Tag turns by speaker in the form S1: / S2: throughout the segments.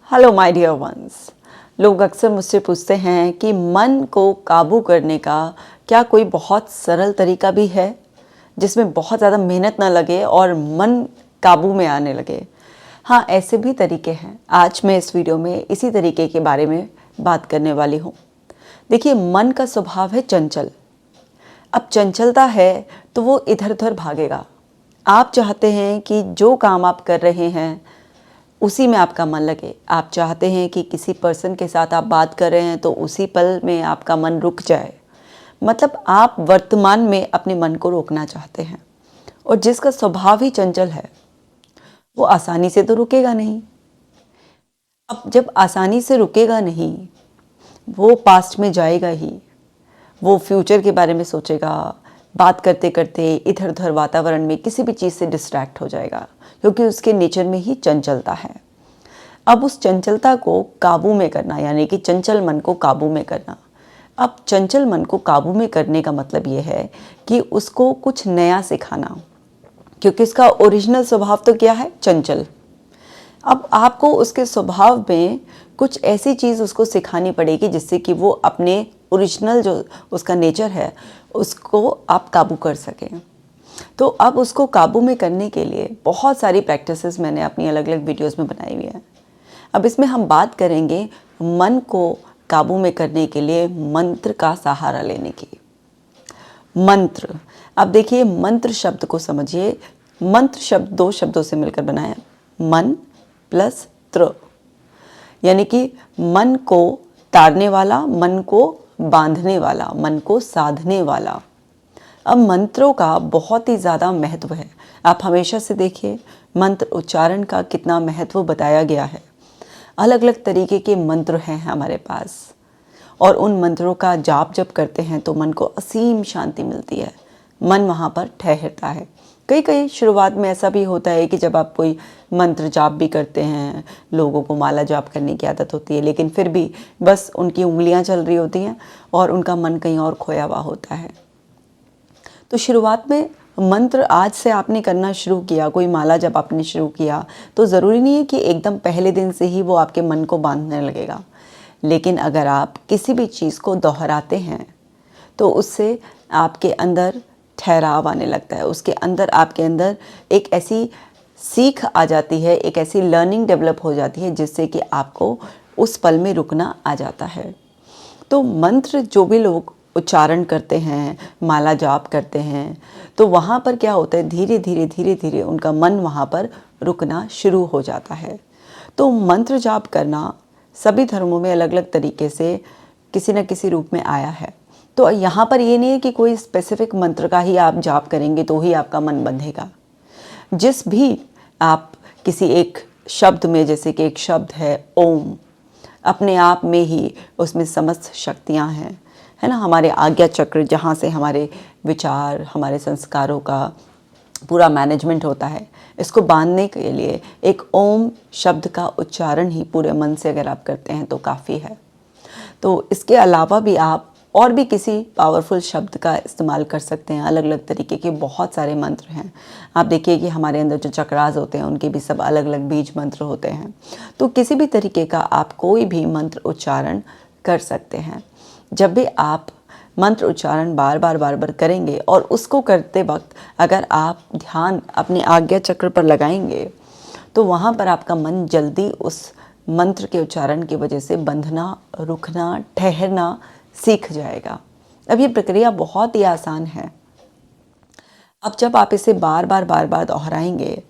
S1: Hello my dear ones. लोग अक्सर मुझसे पूछते हैं कि मन को काबू करने का क्या कोई बहुत सरल तरीका भी है जिसमें बहुत ज़्यादा मेहनत ना लगे और मन काबू में आने लगे। हाँ, ऐसे भी तरीके हैं। आज मैं इस वीडियो में इसी तरीके के बारे में बात करने वाली हूँ। देखिए, मन का स्वभाव है चंचल। अब चंचलता है तो वो इधर उधर भागेगा। आप चाहते हैं कि जो काम आप कर रहे हैं उसी में आपका मन लगे। आप चाहते हैं कि किसी पर्सन के साथ आप बात कर रहे हैं तो उसी पल में आपका मन रुक जाए। मतलब आप वर्तमान में अपने मन को रोकना चाहते हैं। और जिसका स्वभाव ही चंचल है वो आसानी से तो रुकेगा नहीं। अब जब आसानी से रुकेगा नहीं, वो पास्ट में जाएगा ही। वो फ्यूचर के बारे में सोचेगा। बात करते करते इधर उधर वातावरण में किसी भी चीज़ से डिस्ट्रैक्ट हो जाएगा, क्योंकि उसके नेचर में ही चंचलता है। अब उस चंचलता को काबू में करना, यानी कि चंचल मन को काबू में करना। अब चंचल मन को काबू में करने का मतलब ये है कि उसको कुछ नया सिखाना, क्योंकि उसका ओरिजिनल स्वभाव तो क्या है, चंचल। अब आपको उसके स्वभाव में कुछ ऐसी चीज़ उसको सिखानी पड़ेगी जिससे कि वो अपने ओरिजिनल जो उसका नेचर है उसको आप काबू कर सकें। तो अब उसको काबू में करने के लिए बहुत सारी प्रैक्टिसेस मैंने अपनी अलग अलग वीडियोस में बनाई हुई हैं। अब इसमें हम बात करेंगे मन को काबू में करने के लिए मंत्र का सहारा लेने की। मंत्र, अब देखिए, मंत्र शब्द को समझिए। मंत्र शब्द दो शब्दों से मिलकर बना है, मन प्लस त्र, यानी कि मन को तारने वाला, मन को बांधने वाला, मन को साधने वाला। अब मंत्रों का बहुत ही ज़्यादा महत्व है। आप हमेशा से देखिए, मंत्र उच्चारण का कितना महत्व बताया गया है। अलग अलग तरीके के मंत्र हैं हमारे पास, और उन मंत्रों का जाप जब करते हैं तो मन को असीम शांति मिलती है। मन वहाँ पर ठहरता है। कई कई शुरुआत में ऐसा भी होता है कि जब आप कोई मंत्र जाप भी करते हैं, लोगों को माला जाप करने की आदत होती है, लेकिन फिर भी बस उनकी उंगलियां चल रही होती हैं और उनका मन कहीं और खोया हुआ होता है। तो शुरुआत में मंत्र आज से आपने करना शुरू किया, कोई माला जब आपने शुरू किया, तो ज़रूरी नहीं है कि एकदम पहले दिन से ही वो आपके मन को बांधने लगेगा। लेकिन अगर आप किसी भी चीज़ को दोहराते हैं तो उससे आपके अंदर ठहराव आने लगता है। उसके अंदर, आपके अंदर एक ऐसी सीख आ जाती है, एक ऐसी लर्निंग डेवलप हो जाती है जिससे कि आपको उस पल में रुकना आ जाता है। तो मंत्र जो भी लोग उच्चारण करते हैं, माला जाप करते हैं, तो वहाँ पर क्या होता है, धीरे धीरे उनका मन वहाँ पर रुकना शुरू हो जाता है। तो मंत्र जाप करना सभी धर्मों में अलग अलग तरीके से किसी न किसी रूप में आया है। तो यहाँ पर ये नहीं है कि कोई स्पेसिफिक मंत्र का ही आप जाप करेंगे तो ही आपका मन बंधेगा। जिस भी आप किसी एक शब्द में, जैसे कि एक शब्द है ओम, अपने आप में ही उसमें समस्त शक्तियाँ हैं, है ना। हमारे आज्ञा चक्र, जहाँ से हमारे विचार, हमारे संस्कारों का पूरा मैनेजमेंट होता है, इसको बांधने के लिए एक ओम शब्द का उच्चारण ही पूरे मन से अगर आप करते हैं तो काफ़ी है। तो इसके अलावा भी आप और भी किसी पावरफुल शब्द का इस्तेमाल कर सकते हैं। अलग अलग तरीके के बहुत सारे मंत्र हैं। आप देखिए कि हमारे अंदर जो चक्रास होते हैं उनके भी सब अलग अलग बीज मंत्र होते हैं। तो किसी भी तरीके का आप कोई भी मंत्र उच्चारण कर सकते हैं। जब भी आप मंत्र उच्चारण बार बार करेंगे और उसको करते वक्त अगर आप ध्यान अपने आज्ञा चक्र पर लगाएंगे तो वहाँ पर आपका मन जल्दी उस मंत्र के उच्चारण की वजह से बंधना, रुकना, ठहरना सीख जाएगा। अब ये प्रक्रिया बहुत ही आसान है। अब जब आप इसे बार बार दोहराएंगे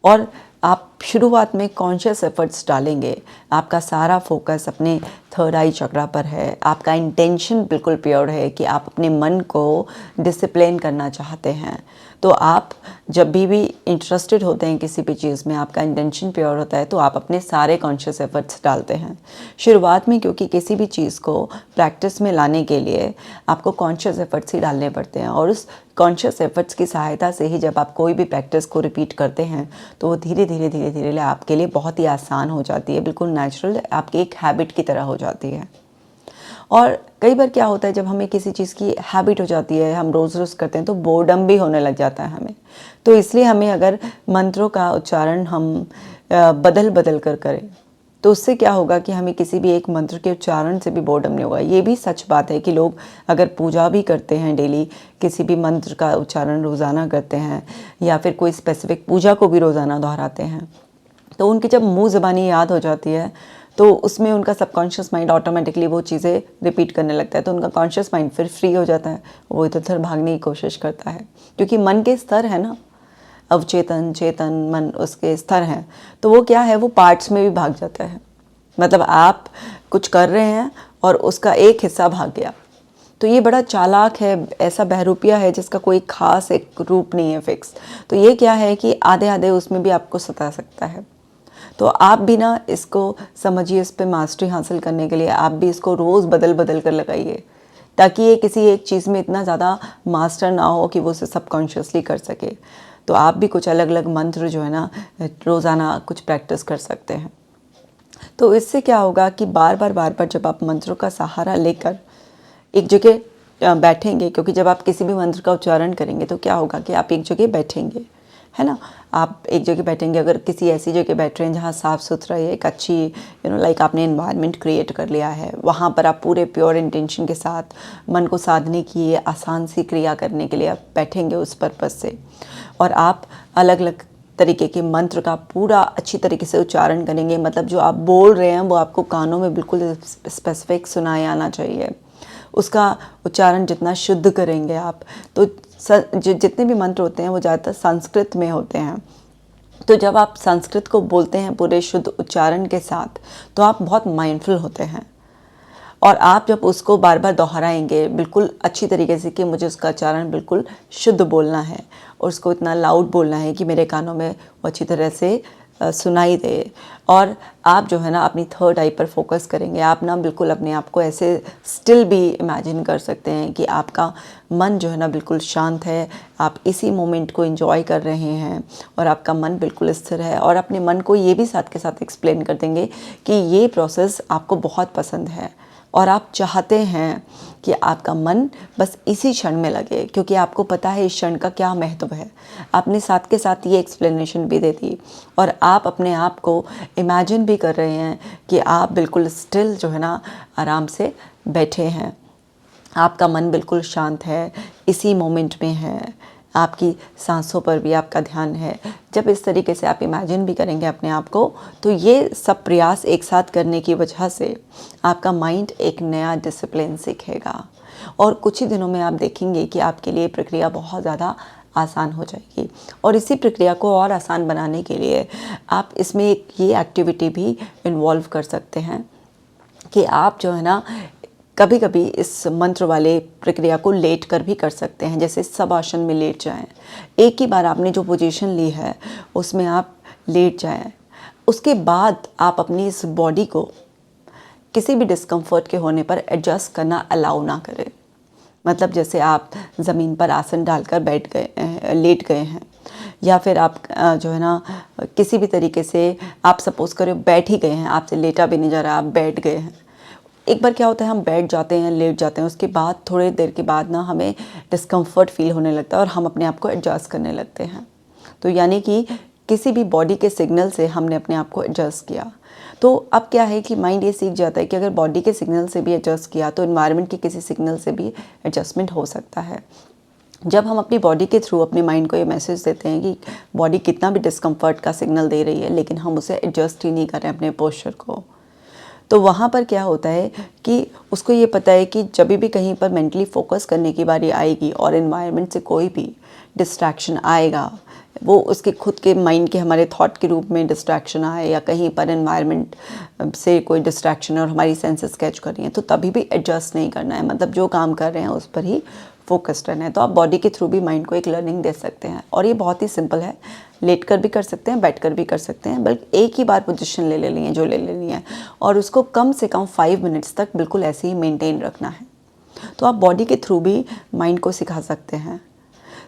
S1: और आप शुरुआत में कॉन्शियस एफर्ट्स डालेंगे, आपका सारा फोकस अपने थर्ड आई चक्रा पर है, आपका इंटेंशन बिल्कुल प्योर है कि आप अपने मन को डिसिप्लिन करना चाहते हैं, तो आप जब भी इंटरेस्टेड होते हैं किसी भी चीज़ में, आपका इंटेंशन प्योर होता है तो आप अपने सारे कॉन्शियस एफर्ट्स डालते हैं शुरुआत में, क्योंकि किसी भी चीज़ को प्रैक्टिस में लाने के लिए आपको कॉन्शियस एफर्ट्स ही डालने पड़ते हैं। और उस कॉन्शियस एफर्ट्स की सहायता से ही जब आप कोई भी प्रैक्टिस को रिपीट करते हैं तो वो धीरे धीरे आपके लिए बहुत ही आसान हो जाती है, बिल्कुल नेचुरल, आपकी एक हैबिट की तरह हो जाती है। और कई बार क्या होता है, जब हमें किसी चीज़ की हैबिट हो जाती है, हम रोज़ रोज़ करते हैं तो बोर्डम भी होने लग जाता है हमें। तो इसलिए हमें अगर मंत्रों का उच्चारण हम बदल कर करें, तो उससे क्या होगा कि हमें किसी भी एक मंत्र के उच्चारण से भी बोर्डम नहीं होगा। ये भी सच बात है कि लोग अगर पूजा भी करते हैं डेली, किसी भी मंत्र का उच्चारण रोज़ाना करते हैं या फिर कोई स्पेसिफिक पूजा को भी रोज़ाना दोहराते हैं, तो उनकी जब मुँह ज़बानी याद हो जाती है तो उसमें उनका सबकॉन्शियस माइंड ऑटोमेटिकली वो चीज़ें रिपीट करने लगता है, तो उनका कॉन्शियस माइंड फिर फ्री हो जाता है, वो इधर उधर भागने की कोशिश करता है। क्योंकि मन के स्तर है ना, अवचेतन चेतन मन उसके स्तर हैं, तो वो क्या है, वो पार्ट्स में भी भाग जाता है। मतलब आप कुछ कर रहे हैं और उसका एक हिस्सा भाग गया, तो ये बड़ा चालाक है, ऐसा बहरूपिया है जिसका कोई खास एक रूप नहीं है फिक्स। तो ये क्या है कि आधे आधे उसमें भी आपको सता सकता है। तो आप भी ना इसको समझिए, इस पे मास्टरी हासिल करने के लिए आप भी इसको रोज़ बदल बदल कर लगाइए, ताकि ये किसी एक चीज़ में इतना ज़्यादा मास्टर ना हो कि वो उसे सबकॉन्शियसली कर सके। तो आप भी कुछ अलग अलग मंत्र जो है ना रोज़ाना कुछ प्रैक्टिस कर सकते हैं। तो इससे क्या होगा कि बार बार जब आप मंत्रों का सहारा लेकर एक जगह बैठेंगे, क्योंकि जब आप किसी भी मंत्र का उच्चारण करेंगे तो क्या होगा कि आप एक जगह बैठेंगे, है ना, आप एक जगह बैठेंगे। अगर किसी ऐसी जगह बैठ रहे हैं जहाँ साफ़ सुथरा है, एक अच्छी लाइक आपने इन्वायरमेंट क्रिएट कर लिया है, वहाँ पर आप पूरे प्योर इंटेंशन के साथ मन को साधने की ये आसान सी क्रिया करने के लिए आप बैठेंगे उस पर्पज़ से, और आप अलग अलग तरीके के मंत्र का पूरा अच्छी तरीके से उच्चारण करेंगे। मतलब जो आप बोल रहे हैं वो आपको कानों में बिल्कुल स्पेसिफिक सुनाई आना चाहिए। उसका उच्चारण जितना शुद्ध करेंगे आप, तो जितने भी मंत्र होते हैं वो ज़्यादातर संस्कृत में होते हैं। तो जब आप संस्कृत को बोलते हैं पूरे शुद्ध उच्चारण के साथ, तो आप बहुत माइंडफुल होते हैं, और आप जब उसको बार बार दोहराएंगे बिल्कुल अच्छी तरीके से कि मुझे उसका उच्चारण बिल्कुल शुद्ध बोलना है और उसको इतना लाउड बोलना है कि मेरे कानों में वो अच्छी तरह से सुनाई दे, और आप जो है ना अपनी थर्ड आई पर फोकस करेंगे। आप ना बिल्कुल अपने आप को ऐसे स्टिल भी इमेजिन कर सकते हैं कि आपका मन जो है ना बिल्कुल शांत है, आप इसी मोमेंट को एंजॉय कर रहे हैं और आपका मन बिल्कुल स्थिर है। और अपने मन को ये भी साथ के साथ एक्सप्लेन कर देंगे कि ये प्रोसेस आपको बहुत पसंद है और आप चाहते हैं कि आपका मन बस इसी क्षण में लगे, क्योंकि आपको पता है इस क्षण का क्या महत्व है। आपने साथ के साथ ये एक्सप्लेनेशन भी दे दी, और आप अपने आप को इमेजिन भी कर रहे हैं कि आप बिल्कुल स्टिल जो है ना आराम से बैठे हैं, आपका मन बिल्कुल शांत है, इसी मोमेंट में है, आपकी सांसों पर भी आपका ध्यान है। जब इस तरीके से आप इमेजिन भी करेंगे अपने आप को, तो ये सब प्रयास एक साथ करने की वजह से आपका माइंड एक नया डिसिप्लिन सीखेगा, और कुछ ही दिनों में आप देखेंगे कि आपके लिए प्रक्रिया बहुत ज़्यादा आसान हो जाएगी। और इसी प्रक्रिया को और आसान बनाने के लिए आप इसमें एक ये एक्टिविटी भी इन्वॉल्व कर सकते हैं कि आप जो है ना कभी कभी इस मंत्र वाले प्रक्रिया को लेट कर भी कर सकते हैं। जैसे सब आसन में लेट जाएं, एक ही बार आपने जो पोजीशन ली है उसमें आप लेट जाएं, उसके बाद आप अपनी इस बॉडी को किसी भी डिस्कम्फर्ट के होने पर एडजस्ट करना अलाउ ना करें। मतलब जैसे आप ज़मीन पर आसन डालकर बैठ गए, लेट गए हैं, या फिर आप जो है ना किसी भी तरीके से आप सपोज़ करें बैठ ही गए हैं, आपसे लेटा भी नहीं जा रहा, आप बैठ गए हैं। एक बार क्या होता है, हम बैठ जाते हैं, लेट जाते हैं, उसके बाद थोड़ी देर के बाद ना हमें डिस्कम्फर्ट फील होने लगता है और हम अपने आप को एडजस्ट करने लगते हैं। तो यानी कि किसी भी बॉडी के सिग्नल से हमने अपने आप को एडजस्ट किया। तो अब क्या है कि माइंड ये सीख जाता है कि अगर बॉडी के सिग्नल से भी एडजस्ट किया तो एनवायरनमेंट के किसी सिग्नल से भी एडजस्टमेंट हो सकता है। जब हम अपनी बॉडी के थ्रू अपने माइंड को ये मैसेज देते हैं कि बॉडी कितना भी डिस्कम्फर्ट का सिग्नल दे रही है, लेकिन हम उसे एडजस्ट ही नहीं कर रहे अपने पोस्चर को, तो वहाँ पर क्या होता है कि उसको ये पता है कि जब भी कहीं पर मेंटली फोकस करने की बारी आएगी और एनवायरनमेंट से कोई भी डिस्ट्रैक्शन आएगा, वो उसके खुद के माइंड के हमारे थॉट के रूप में डिस्ट्रैक्शन आए या कहीं पर एनवायरनमेंट से कोई डिस्ट्रैक्शन और हमारी सेंसेस कैच कर रही हैं, तो तभी भी एडजस्ट नहीं करना है। मतलब जो काम कर रहे हैं उस पर ही फोकस्ड रहना है। तो आप बॉडी के थ्रू भी माइंड को एक लर्निंग दे सकते हैं, और ये बहुत ही सिंपल है। लेट कर भी कर सकते हैं, बैठ कर भी कर सकते हैं, बल्कि एक ही बार पोजीशन ले लेनी है जो ले लेनी है, और उसको कम से कम 5 मिनट्स तक बिल्कुल ऐसे ही मेंटेन रखना है। तो आप बॉडी के थ्रू भी माइंड को सिखा सकते हैं।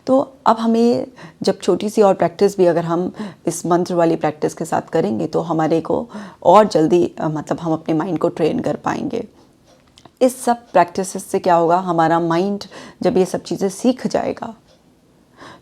S1: तो अब हमें जब छोटी सी और प्रैक्टिस भी अगर हम इस मंत्र वाली प्रैक्टिस के साथ करेंगे तो हमारे को और जल्दी मतलब हम अपने माइंड को ट्रेन कर पाएंगे। इस सब प्रैक्टिस से क्या होगा, हमारा माइंड जब ये सब चीज़ें सीख जाएगा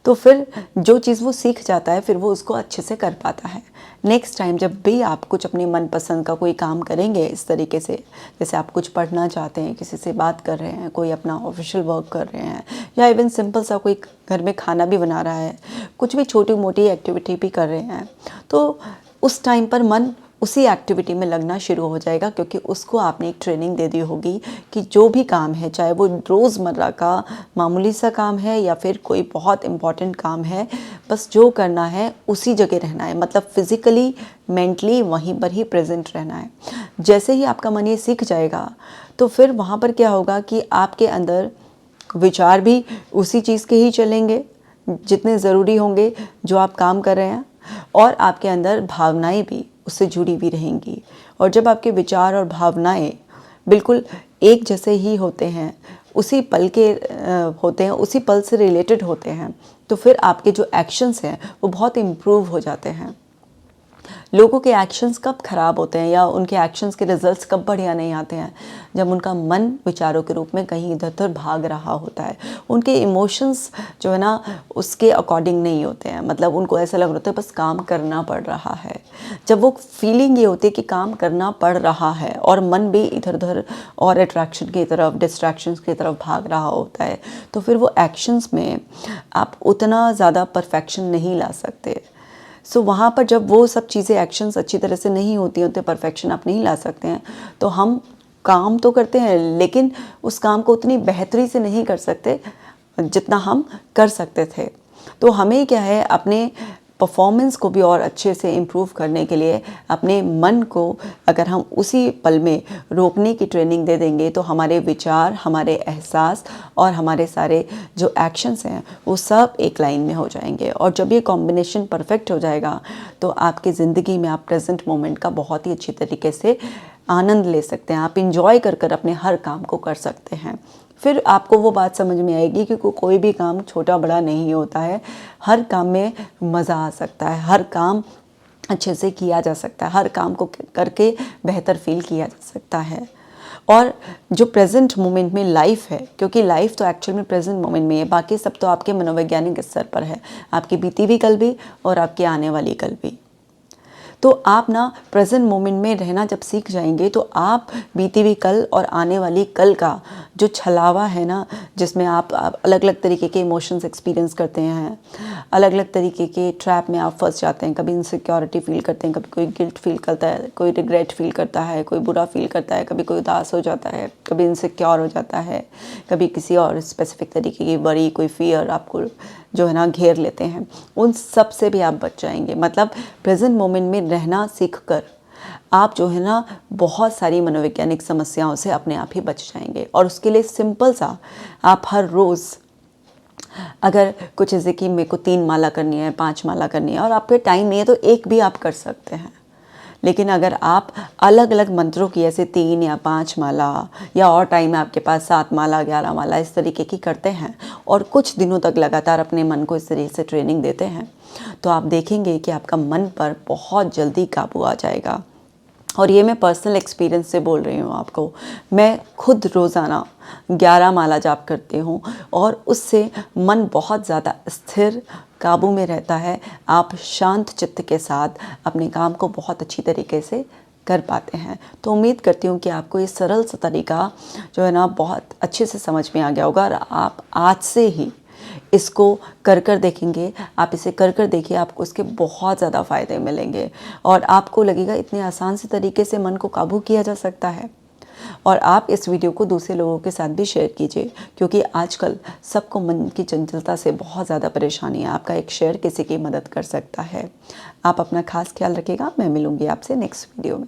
S1: तो फिर जो चीज़ वो सीख जाता है फिर वो उसको अच्छे से कर पाता है। नेक्स्ट टाइम जब भी आप कुछ अपनी मनपसंद का कोई काम करेंगे इस तरीके से, जैसे आप कुछ पढ़ना चाहते हैं, किसी से बात कर रहे हैं, कोई अपना ऑफिशियल वर्क कर रहे हैं, या इवन सिंपल सा कोई घर में खाना भी बना रहा है, कुछ भी छोटी मोटी एक्टिविटी भी कर रहे हैं, तो उस टाइम पर मन उसी एक्टिविटी में लगना शुरू हो जाएगा, क्योंकि उसको आपने एक ट्रेनिंग दे दी होगी कि जो भी काम है, चाहे वो रोज़मर्रा का मामूली सा काम है या फिर कोई बहुत इम्पॉर्टेंट काम है, बस जो करना है उसी जगह रहना है, मतलब फिज़िकली मेंटली वहीं पर ही प्रेजेंट रहना है। जैसे ही आपका मन ये सीख जाएगा तो फिर वहाँ पर क्या होगा कि आपके अंदर विचार भी उसी चीज़ के ही चलेंगे जितने ज़रूरी होंगे जो आप काम कर रहे हैं, और आपके अंदर भावनाएं भी उससे जुड़ी हुई रहेंगी। और जब आपके विचार और भावनाएं बिल्कुल एक जैसे ही होते हैं, उसी पल के होते हैं, उसी पल से रिलेटेड होते हैं, तो फिर आपके जो एक्शंस हैं वो बहुत इम्प्रूव हो जाते हैं। लोगों के एक्शंस कब ख़राब होते हैं या उनके एक्शंस के रिजल्ट्स कब बढ़िया नहीं आते हैं? जब उनका मन विचारों के रूप में कहीं इधर उधर भाग रहा होता है, उनके इमोशंस जो है ना उसके अकॉर्डिंग नहीं होते हैं, मतलब उनको ऐसा लग रहा होता है बस काम करना पड़ रहा है। जब वो फीलिंग ये होती है कि काम करना पड़ रहा है और मन भी इधर उधर और अट्रैक्शन की तरफ, डिस्ट्रैक्शंस की तरफ भाग रहा होता है, तो फिर वो एक्शंस में आप उतना ज़्यादा परफेक्शन नहीं ला सकते। सो वहाँ पर जब वो सब चीज़ें एक्शंस अच्छी तरह से नहीं होती हैं, तो परफेक्शन आप नहीं ला सकते हैं, तो हम काम तो करते हैं लेकिन उस काम को उतनी बेहतरी से नहीं कर सकते जितना हम कर सकते थे। तो हमें क्या है, अपने परफॉर्मेंस को भी और अच्छे से इम्प्रूव करने के लिए अपने मन को अगर हम उसी पल में रोकने की ट्रेनिंग दे देंगे, तो हमारे विचार, हमारे एहसास और हमारे सारे जो एक्शंस हैं वो सब एक लाइन में हो जाएंगे। और जब ये कॉम्बिनेशन परफेक्ट हो जाएगा तो आपकी ज़िंदगी में आप प्रेजेंट मोमेंट का बहुत ही अच्छी तरीके से आनंद ले सकते हैं, आप इंजॉय कर कर अपने हर काम को कर सकते हैं। फिर आपको वो बात समझ में आएगी कि कोई भी काम छोटा बड़ा नहीं होता है, हर काम में मज़ा आ सकता है, हर काम अच्छे से किया जा सकता है, हर काम को करके बेहतर फील किया जा सकता है। और जो प्रेजेंट मोमेंट में लाइफ है, क्योंकि लाइफ तो एक्चुअल में प्रेजेंट मोमेंट में है, बाकी सब तो आपके मनोवैज्ञानिक स्तर पर है, आपकी बीती हुई कल भी और आपकी आने वाली कल भी। तो आप ना प्रेजेंट मोमेंट में रहना जब सीख जाएंगे तो आप बीती हुई कल और आने वाली कल का जो छलावा है ना, जिसमें आप अलग अलग तरीके के इमोशंस एक्सपीरियंस करते हैं, अलग अलग तरीके के ट्रैप में आप फंस जाते हैं, कभी इनसिक्योरिटी फील करते हैं, कभी कोई गिल्ट फील करता है, कोई रिग्रेट फील करता है, कोई बुरा फील करता है, कभी कोई उदास हो जाता है, कभी इनसिक्योर हो जाता है, कभी किसी और स्पेसिफिक तरीके की वरी, कोई फियर आपको जो है ना घेर लेते हैं, उन सब से भी आप बच जाएंगे। मतलब प्रेजेंट मोमेंट में रहना सीख कर आप जो है ना बहुत सारी मनोवैज्ञानिक समस्याओं से अपने आप ही बच जाएंगे। और उसके लिए सिंपल सा आप हर रोज़ अगर कुछ जैसे कि मेरे को 3 माला करनी है, 5 माला करनी है और आपके टाइम नहीं है तो एक भी आप कर सकते हैं। लेकिन अगर आप अलग अलग मंत्रों की ऐसे 3 या 5 माला, या और टाइम है आपके पास 7 माला, 11 माला इस तरीके की करते हैं और कुछ दिनों तक लगातार अपने मन को इस तरीके से ट्रेनिंग देते हैं, तो आप देखेंगे कि आपका मन पर बहुत जल्दी काबू आ जाएगा। और ये मैं पर्सनल एक्सपीरियंस से बोल रही हूँ आपको। मैं खुद रोज़ाना 11 माला जाप करती हूँ और उससे मन बहुत ज़्यादा स्थिर, काबू में रहता है। आप शांत चित्त के साथ अपने काम को बहुत अच्छी तरीके से कर पाते हैं। तो उम्मीद करती हूँ कि आपको ये सरल सा तरीका जो है ना बहुत अच्छे से समझ में आ गया होगा और आप आज से ही इसको कर कर देखेंगे। आप इसे कर कर देखिए, आपको इसके बहुत ज़्यादा फ़ायदे मिलेंगे और आपको लगेगा इतने आसान से तरीके से मन को काबू किया जा सकता है। और आप इस वीडियो को दूसरे लोगों के साथ भी शेयर कीजिए, क्योंकि आजकल सबको मन की चंचलता से बहुत ज़्यादा परेशानी है। आपका एक शेयर किसी की मदद कर सकता है। आप अपना खास ख्याल रखिएगा। मैं मिलूँगी आपसे नेक्स्ट वीडियो में।